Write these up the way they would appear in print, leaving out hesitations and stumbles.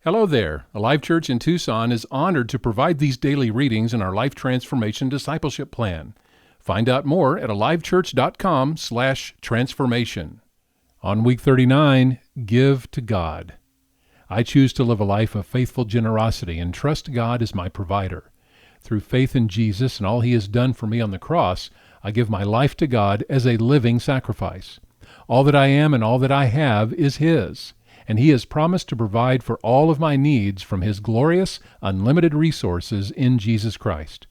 Hello there. Alive Church in Tucson is honored to provide these daily readings in our Life Transformation Discipleship Plan. Find out more at alivechurch.com/transformation. On week 39, Give to God. I choose to live a life of faithful generosity and trust God as my provider. Through faith in Jesus and all He has done for me on the cross, I give my life to God as a living sacrifice. All that I am and all that I have is His, and He has promised to provide for all of my needs from His glorious, unlimited resources in Jesus Christ.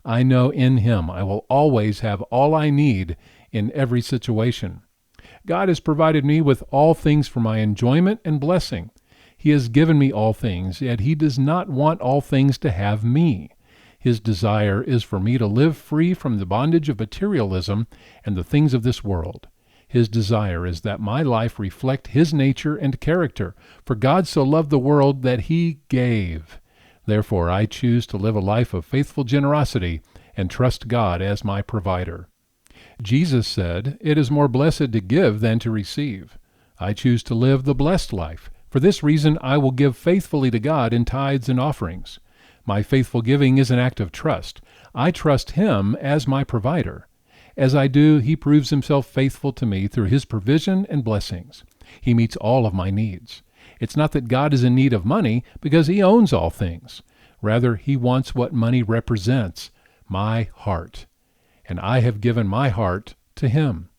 I know in Him I will always have all I need in every situation. God has provided me with all things for my enjoyment and blessing. He has given me all things, yet He does not want all things to have me. His desire is for me to live free from the bondage of materialism and the things of this world. His desire is that my life reflect His nature and character, for God so loved the world that He gave. Therefore, I choose to live a life of faithful generosity and trust God as my provider. Jesus said, "It is more blessed to give than to receive." I choose to live the blessed life. For this reason, I will give faithfully to God in tithes and offerings. My faithful giving is an act of trust. I trust Him as my provider. As I do, He proves Himself faithful to me through His provision and blessings. He meets all of my needs. It's not that God is in need of money, because He owns all things. Rather, He wants what money represents, my heart. And I have given my heart to Him.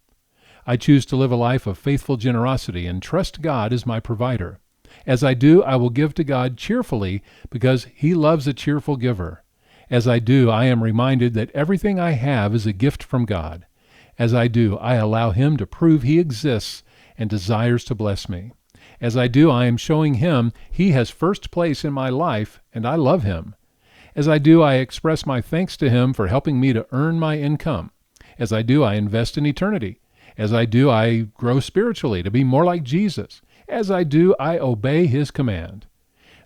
I choose to live a life of faithful generosity and trust God as my provider. As I do, I will give to God cheerfully, because He loves a cheerful giver. As I do, I am reminded that everything I have is a gift from God. As I do, I allow Him to prove He exists and desires to bless me. As I do, I am showing Him He has first place in my life, and I love Him. As I do, I express my thanks to Him for helping me to earn my income. As I do, I invest in eternity. As I do, I grow spiritually to be more like Jesus. As I do, I obey His command.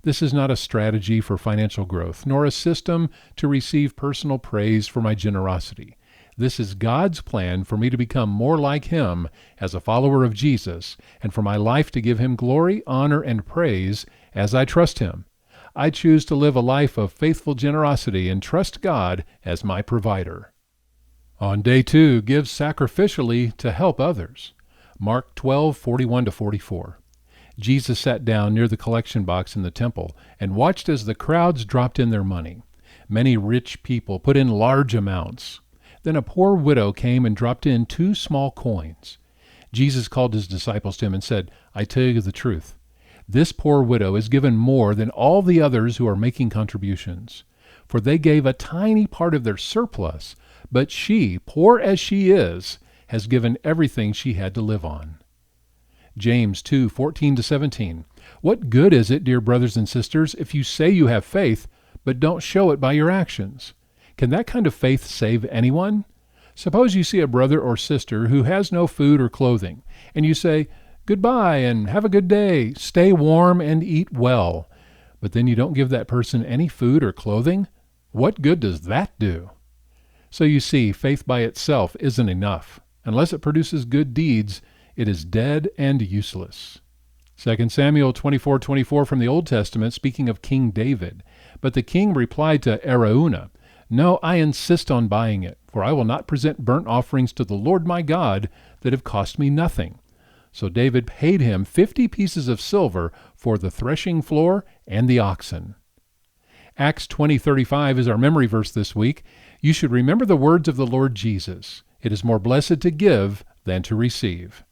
This is not a strategy for financial growth, nor a system to receive personal praise for my generosity. This is God's plan for me to become more like Him as a follower of Jesus, and for my life to give Him glory, honor, and praise as I trust Him. I choose to live a life of faithful generosity and trust God as my provider. On day 2, give sacrificially to help others. Mark 12:41-44. Jesus sat down near the collection box in the temple and watched as the crowds dropped in their money. Many rich people put in large amounts. Then a poor widow came and dropped in 2 small coins. Jesus called His disciples to Him and said, "I tell you the truth. This poor widow has given more than all the others who are making contributions. For they gave a tiny part of their surplus, but she, poor as she is, has given everything she had to live on." James 2:14-17. What good is it, dear brothers and sisters, if you say you have faith, but don't show it by your actions? Can that kind of faith save anyone? Suppose you see a brother or sister who has no food or clothing, and you say, "Goodbye and have a good day, stay warm and eat well," but then you don't give that person any food or clothing? What good does that do? So you see, faith by itself isn't enough. Unless it produces good deeds, it is dead and useless. 2 Samuel 24:24 from the Old Testament, speaking of King David. But the king replied to Araunah, "No, I insist on buying it, for I will not present burnt offerings to the Lord my God that have cost me nothing." So David paid him 50 pieces of silver for the threshing floor and the oxen. Acts 20:35 is our memory verse this week. You should remember the words of the Lord Jesus. It is more blessed to give than to receive.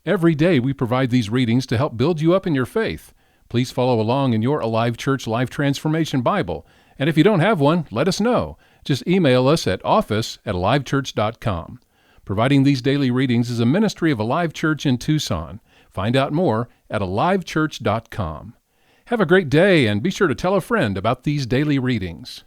Every day we provide these readings to help build you up in your faith. Please follow along in your Alive Church Life Transformation Bible. And if you don't have one, let us know. Just email us at office@alivechurch.com. Providing these daily readings is a ministry of Alive Church in Tucson. Find out more at alivechurch.com. Have a great day, and be sure to tell a friend about these daily readings.